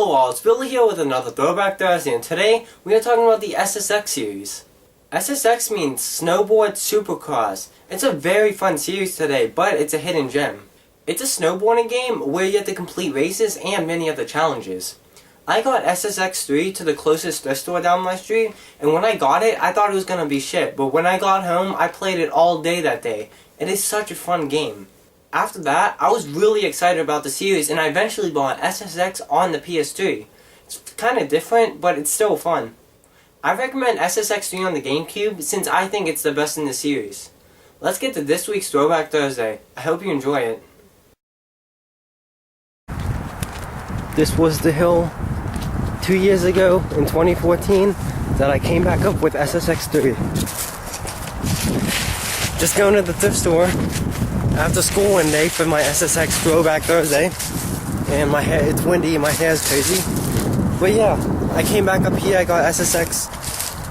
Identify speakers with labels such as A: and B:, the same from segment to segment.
A: Hello all, it's Billy here with another Throwback Thursday, and today we are talking about the SSX series. SSX means Snowboard Supercross. It's a very fun series today, but it's a hidden gem. It's a snowboarding game where you have to complete races and many other challenges. I got SSX 3 to the closest thrift store down my street, and when I got it, I thought it was gonna be shit, but when I got home, I played it all day that day. It is such a fun game. After that, I was really excited about the series, and I eventually bought SSX on the PS3. It's kinda different, but it's still fun. I recommend SSX 3 on the GameCube since I think it's the best in the series. Let's get to this week's Throwback Thursday. I hope you enjoy it. This was the hill 2 years ago in 2014 that I came back up with SSX 3. Just going to the thrift store after school one day for my SSX Throwback Thursday, and my hair, it's windy and my hair's crazy. But yeah, I came back up here. I got SSX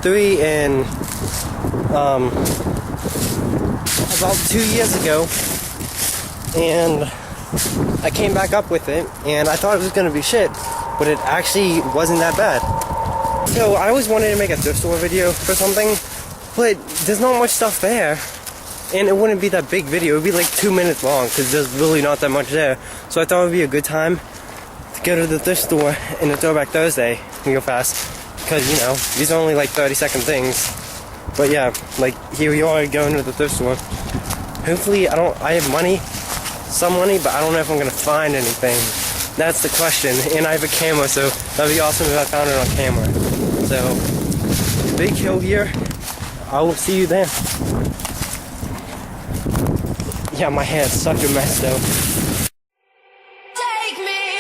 A: 3 in about 2 years ago, and I came back up with it, and I thought it was gonna be shit, but it actually wasn't that bad. So I always wanted to make a thrift store video for something, but there's not much stuff there. And it wouldn't be that big video, it would be like 2 minutes long because there's really not that much there. So I thought it would be a good time to go to the thrift store in the Throwback Thursday real fast. Because, you know, these are only like 30-second things. But yeah, like here we are going to the thrift store. Hopefully I have money, some money, but I don't know if I'm going to find anything. That's the question. And I have a camera, so that'd be awesome if I found it on camera. So, big hill here. I will see you there. Yeah, my hair is such a mess though. Take me.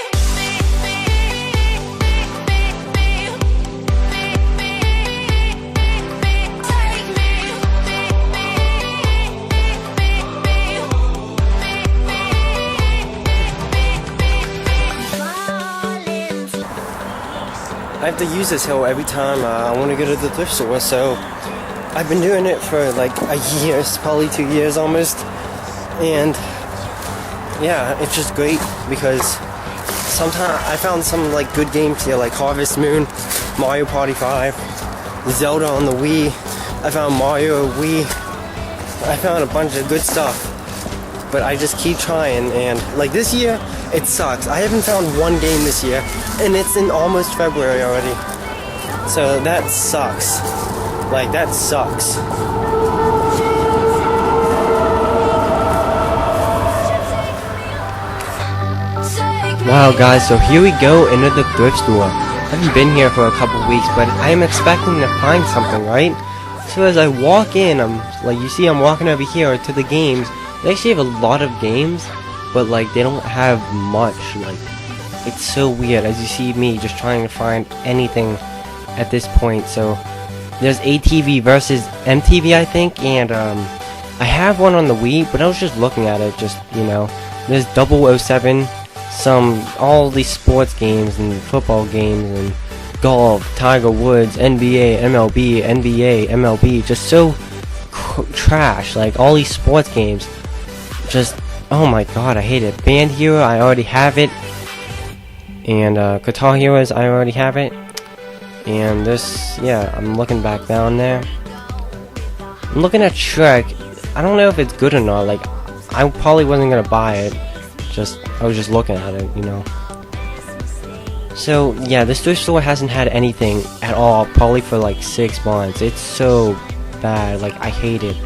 A: I have to use this hill every time I want to go to the thrift store, so I've been doing it for like a year, it's probably 2 years almost. And yeah, it's just great because sometimes I found some like good games here, like Harvest Moon, Mario Party 5, Zelda on the Wii. I found Mario Wii. I found a bunch of good stuff, but I just keep trying. And like this year, it sucks. I haven't found one game this year, and it's in almost February already. So that sucks. Like that sucks. Wow guys, so here we go into the thrift store. I haven't been here for a couple weeks, but I am expecting to find something, right? So as I walk in, I'm walking over here to the games. They actually have a lot of games, but like they don't have much. Like it's so weird as you see me just trying to find anything at this point. So there's ATV versus MTV, I think, and I have one on the Wii, but I was just looking at it, just, you know, there's 007, all these sports games and football games and golf, Tiger Woods, NBA, MLB, just so trash, like all these sports games, just, oh my god, I hate it. Band Hero, I already have it, and Guitar Heroes, I already have it, and this, yeah, I'm looking back down there, I'm looking at Shrek. I don't know if it's good or not, like, I probably wasn't gonna buy it, I was just looking at it, you know. So yeah, this thrift store hasn't had anything at all, probably for like 6 months. It's so bad, like I hate it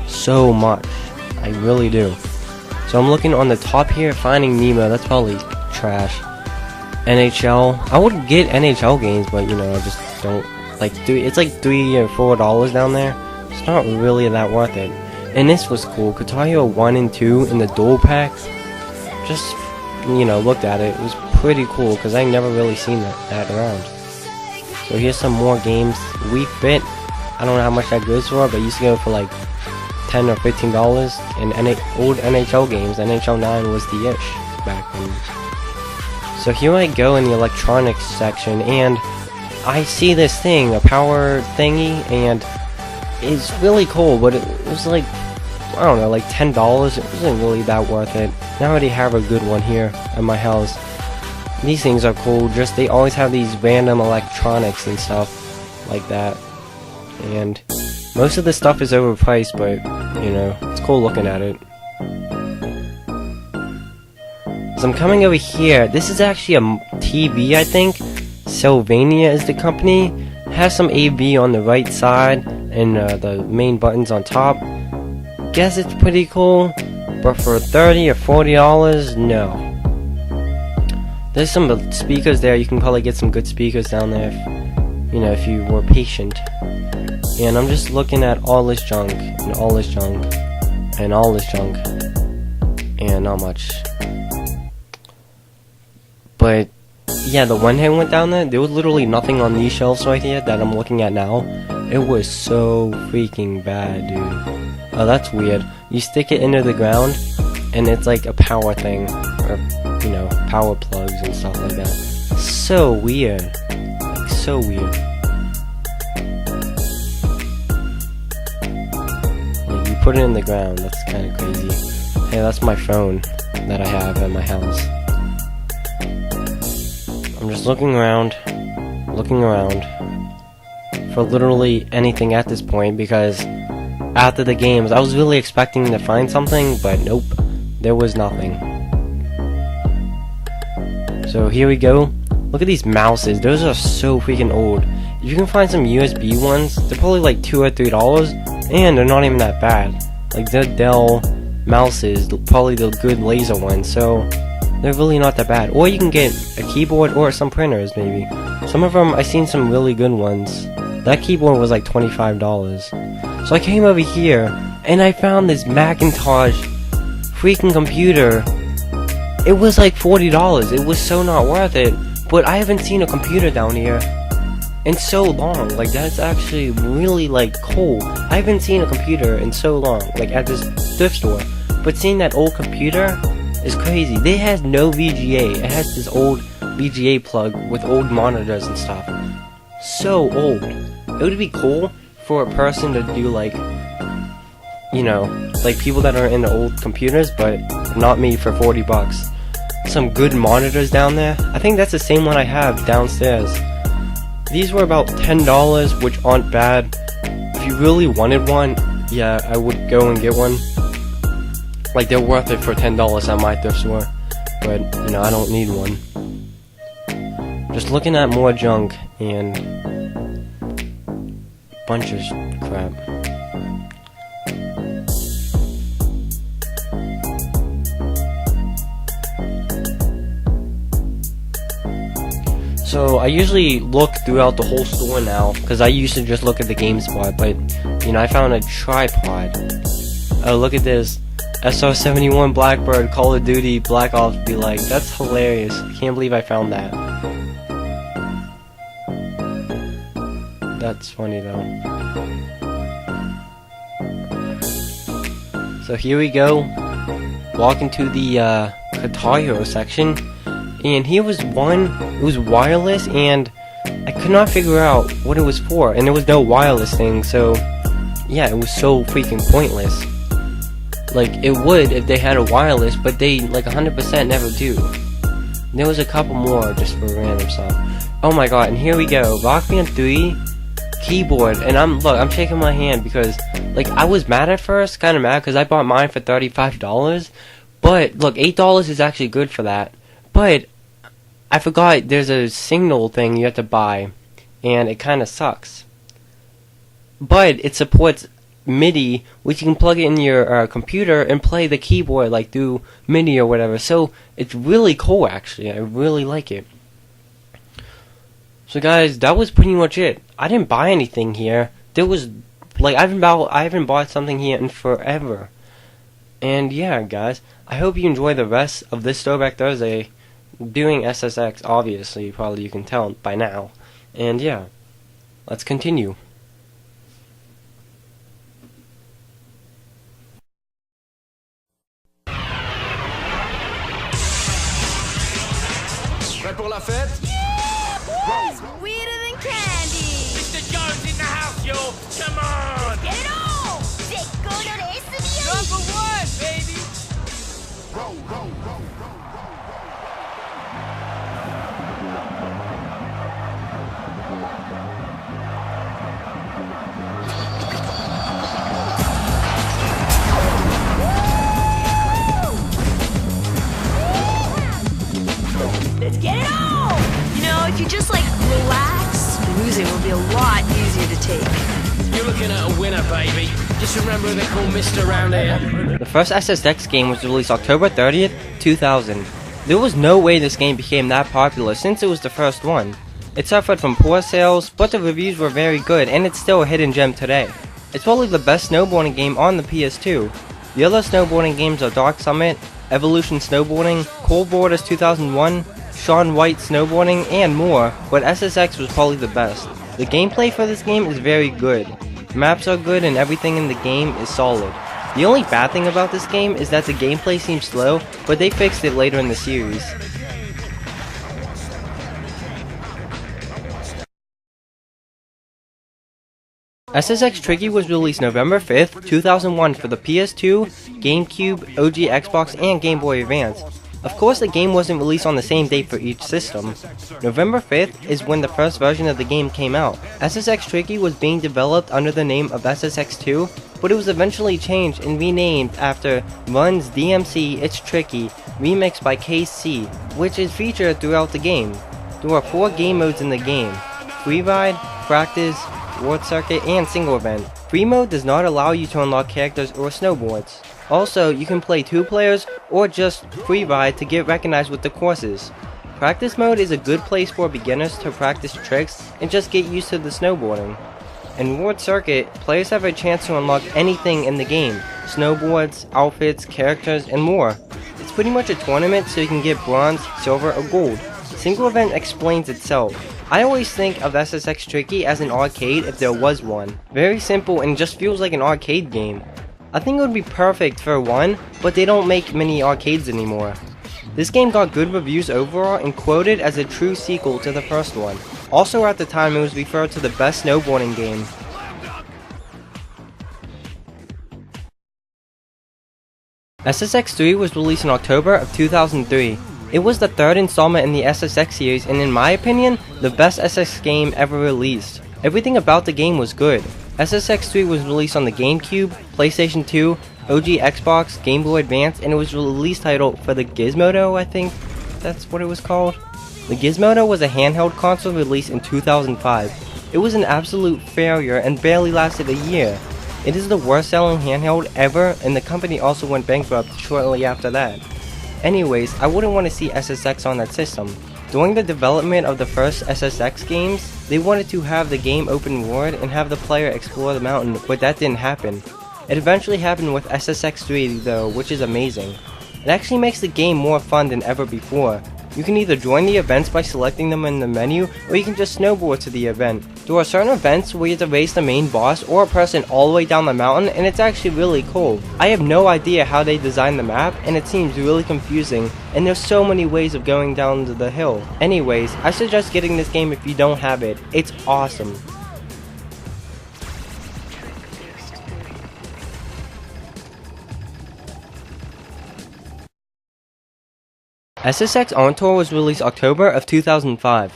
A: so much, I really do. So I'm looking on the top here, Finding Nemo, that's probably trash. NHL, I would get NHL games, but you know, I just don't like it's like $3 or $4 down there. It's not really that worth it. And this was cool, Guitar Hero 1 and 2 in the dual packs. Just, you know, looked at it. It was pretty cool because I never really seen that around. So here's some more games. Wii Fit. I don't know how much that goes for, but it used to go for like $10 or $15. And old NHL games. NHL 9 was the ish back then. So here I go in the electronics section, and I see this thing, a power thingy, and it's really cool, but it was like, I don't know, like $10. It wasn't really that worth it. I already have a good one here at my house. These things are cool, just they always have these random electronics and stuff like that. And most of the stuff is overpriced, but, you know, it's cool looking at it. So I'm coming over here. This is actually a TV, I think. Sylvania is the company. It has some AV on the right side and the main buttons on top. Guess it's pretty cool, but for $30 or $40, no. There's some speakers there. You can probably get some good speakers down there if, you know, if you were patient. And I'm just looking at all this junk, and all this junk, and all this junk, and not much. But yeah, the one hand went down there. There was literally nothing on these shelves right here that I'm looking at now. It was so freaking bad, dude. Oh, that's weird. You stick it into the ground, and it's like a power thing, or, you know, power plugs and stuff like that. So weird. Like, so weird. Like, you put it in the ground. That's kind of crazy. Hey, that's my phone that I have at my house. I'm just looking around for literally anything at this point, because after the games I was really expecting to find something, but nope, there was nothing. So here we go. Look at these mouses. Those are so freaking old. If you can find some USB ones, they're probably like $2 or $3, and they're not even that bad. Like, they're Dell mouses, probably the good laser ones, so they're really not that bad. Or you can get a keyboard or some printers, maybe. Some of them, I've seen some really good ones. That keyboard was like $25. So I came over here, and I found this Macintosh freaking computer. It was like $40. It was so not worth it. But I haven't seen a computer down here in so long. Like, that's actually really, like, cool. I haven't seen a computer in so long, like, at this thrift store. But seeing that old computer is crazy. They has no VGA. It has this old VGA plug with old monitors and stuff. So old. It would be cool for a person to do, like, you know, like people that are into old computers, but not me for $40. Some good monitors down there. I think that's the same one I have downstairs. These were about $10, which aren't bad. If you really wanted one, yeah, I would go and get one. Like, they're worth it for $10 at my thrift store. But, you know, I don't need one. Just looking at more junk and bunch of crap. So I usually look throughout the whole store now, because I used to just look at the game spot, but, you know, I found a tripod. Oh, look at this. SR-71 Blackbird Call of Duty Black Ops be like, that's hilarious. I can't believe I found that. That's funny though. So here we go. Walk into the Guitar Hero section. And here was one, it was wireless, and I could not figure out what it was for, and there was no wireless thing, so yeah, it was so freaking pointless. Like, it would if they had a wireless, but they, like, 100% never do. There was a couple more just for random stuff. Oh my god, and here we go, Rock Band 3 keyboard, and I'm shaking my hand because, like, I was mad at first, kind of mad, because I bought mine for $35, but, look, $8 is actually good for that. But I forgot there's a signal thing you have to buy, and it kind of sucks. But it supports MIDI, which you can plug it in your computer and play the keyboard like through MIDI or whatever. So it's really cool, actually. I really like it. So guys, that was pretty much it. I didn't buy anything here. There was, like, I haven't bought something here in forever. And yeah, guys, I hope you enjoy the rest of this Throwback Thursday. Doing SSX, obviously, probably you can tell by now. And yeah, let's continue.
B: Prêt pour la fête?
C: Yeah! Sweeter than candy!
B: Mr. Jones in the house, yo! Come on!
C: Get it on!
B: Number one, baby!
C: lot easier to take.
B: You're looking at a winner, baby. Just remember who they call Mr. around here.
A: The first SSX game was released October 30th, 2000. There was no way this game became that popular since it was the first one. It suffered from poor sales, but the reviews were very good and it's still a hidden gem today. It's probably the best snowboarding game on the PS2. The other snowboarding games are Dark Summit, Evolution Snowboarding, Cold Borders 2001, Shaun White Snowboarding, and more, but SSX was probably the best. The gameplay for this game is very good. Maps are good and everything in the game is solid. The only bad thing about this game is that the gameplay seems slow, but they fixed it later in the series. SSX Tricky was released November 5th, 2001 for the PS2, GameCube, OG Xbox, and Game Boy Advance. Of course, the game wasn't released on the same date for each system. November 5th is when the first version of the game came out. SSX Tricky was being developed under the name of SSX2, but it was eventually changed and renamed after Run's DMC It's Tricky, remixed by KC, which is featured throughout the game. There are 4 game modes in the game: Free Ride, Practice, World Circuit, and Single Event. Free mode does not allow you to unlock characters or snowboards. Also, you can play 2 players or just free ride to get recognized with the courses. Practice mode is a good place for beginners to practice tricks and just get used to the snowboarding. In World Circuit, players have a chance to unlock anything in the game: snowboards, outfits, characters, and more. It's pretty much a tournament, so you can get bronze, silver, or gold. Single Event explains itself. I always think of SSX Tricky as an arcade if there was one. Very simple and just feels like an arcade game. I think it would be perfect for one, but they don't make many arcades anymore. This game got good reviews overall and quoted as a true sequel to the first one. Also at the time, it was referred to the best snowboarding game. SSX3 was released in October of 2003. It was the 3rd installment in the SSX series and in my opinion, the best SSX game ever released. Everything about the game was good. SSX3 was released on the GameCube, PlayStation 2, OG Xbox, Game Boy Advance, and it was release title for the Gizmodo, I think that's what it was called. The Gizmodo was a handheld console released in 2005. It was an absolute failure and barely lasted a year. It is the worst selling handheld ever, and the company also went bankrupt shortly after that. Anyways, I wouldn't want to see SSX on that system. During the development of the first SSX games, they wanted to have the game open world and have the player explore the mountain, but that didn't happen. It eventually happened with SSX3 though, which is amazing. It actually makes the game more fun than ever before. You can either join the events by selecting them in the menu, or you can just snowboard to the event. There are certain events where you have to race the main boss or a person all the way down the mountain, and it's actually really cool. I have no idea how they designed the map, and it seems really confusing, and there's so many ways of going down the hill. Anyways, I suggest getting this game if you don't have it. It's awesome. SSX On Tour was released October of 2005.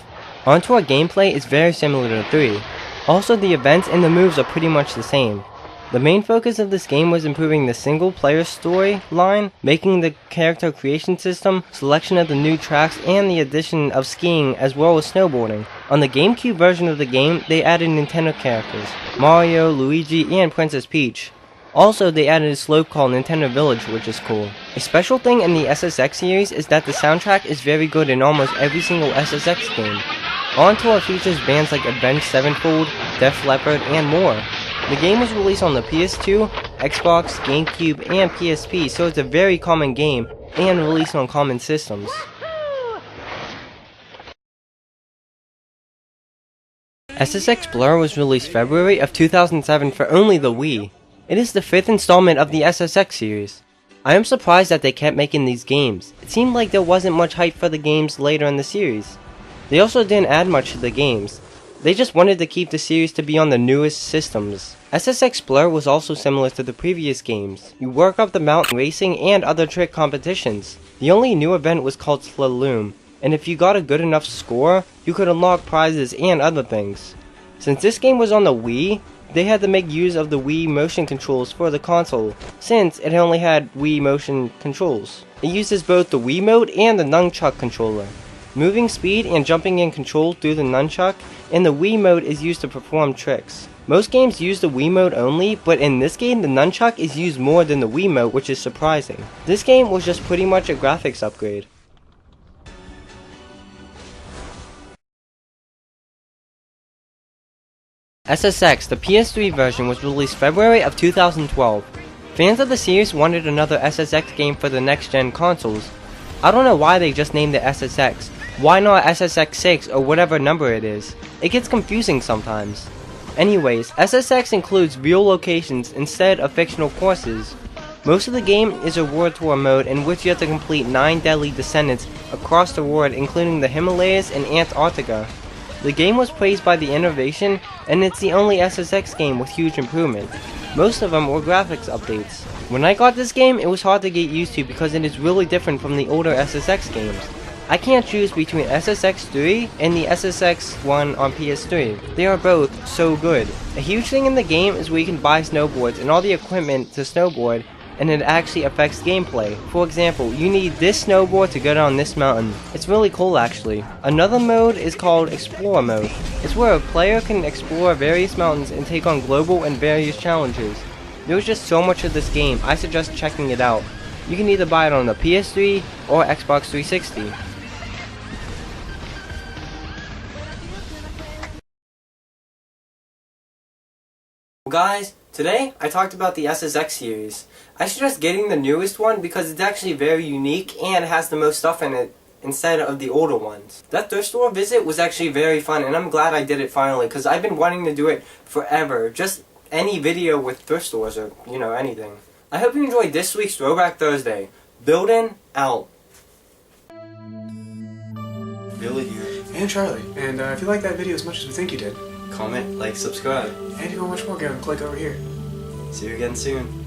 A: On Tour gameplay is very similar to 3. Also, the events and the moves are pretty much the same. The main focus of this game was improving the single player storyline, making the character creation system, selection of the new tracks, and the addition of skiing as well as snowboarding. On the GameCube version of the game, they added Nintendo characters: Mario, Luigi, and Princess Peach. Also, they added a slope called Nintendo Village, which is cool. A special thing in the SSX series is that the soundtrack is very good in almost every single SSX game. On Tour features bands like Avenged Sevenfold, Def Leppard, and more. The game was released on the PS2, Xbox, GameCube, and PSP, so it's a very common game, and released on common systems. SSX Blur was released February of 2007 for only the Wii. It is the 5th installment of the SSX series. I am surprised that they kept making these games. It seemed like there wasn't much hype for the games later in the series. They also didn't add much to the games. They just wanted to keep the series to be on the newest systems. SSX Blur was also similar to the previous games. You work up the mountain racing and other trick competitions. The only new event was called Slalom, and if you got a good enough score, you could unlock prizes and other things. Since this game was on the Wii, they had to make use of the Wii motion controls for the console, since it only had Wii motion controls. It uses both the Wiimote and the Nunchuck controller. moving speed and jumping in control through the nunchuck, and the Wii mode is used to perform tricks. Most games use the Wii mode only, but in this game the nunchuck is used more than the Wii mode, which is surprising. This game was just pretty much a graphics upgrade. SSX, the PS3 version, was released February of 2012. Fans of the series wanted another SSX game for the next-gen consoles. I don't know why they just named it SSX. Why not SSX6 or whatever number it is? It gets confusing sometimes. Anyways, SSX includes real locations instead of fictional courses. Most of the game is a world tour mode in which you have to complete 9 deadly descents across the world, including the Himalayas and Antarctica. The game was praised by the innovation, and it's the only SSX game with huge improvement. Most of them were graphics updates. When I got this game, it was hard to get used to because it is really different from the older SSX games. I can't choose between SSX3 and the SSX1 on PS3. They are both so good. A huge thing in the game is where you can buy snowboards and all the equipment to snowboard, and it actually affects gameplay. For example, you need this snowboard to go down this mountain. It's really cool actually. Another mode is called Explorer mode. It's where a player can explore various mountains and take on global and various challenges. There's just so much of this game, I suggest checking it out. You can either buy it on the PS3 or Xbox 360. Well guys, today I talked about the SSX series. I suggest getting the newest one because it's actually very unique and has the most stuff in it instead of the older ones. That thrift store visit was actually very fun, and I'm glad I did it finally because I've been wanting to do it forever. Just any video with thrift stores or, you know, anything. I hope you enjoyed this week's Throwback Thursday. Building out. Billy here.
D: And Charlie. And if you like that video as much as we think you did,
A: Comment, like, subscribe.
D: and if you want to watch more, go and click over here.
A: See you again soon.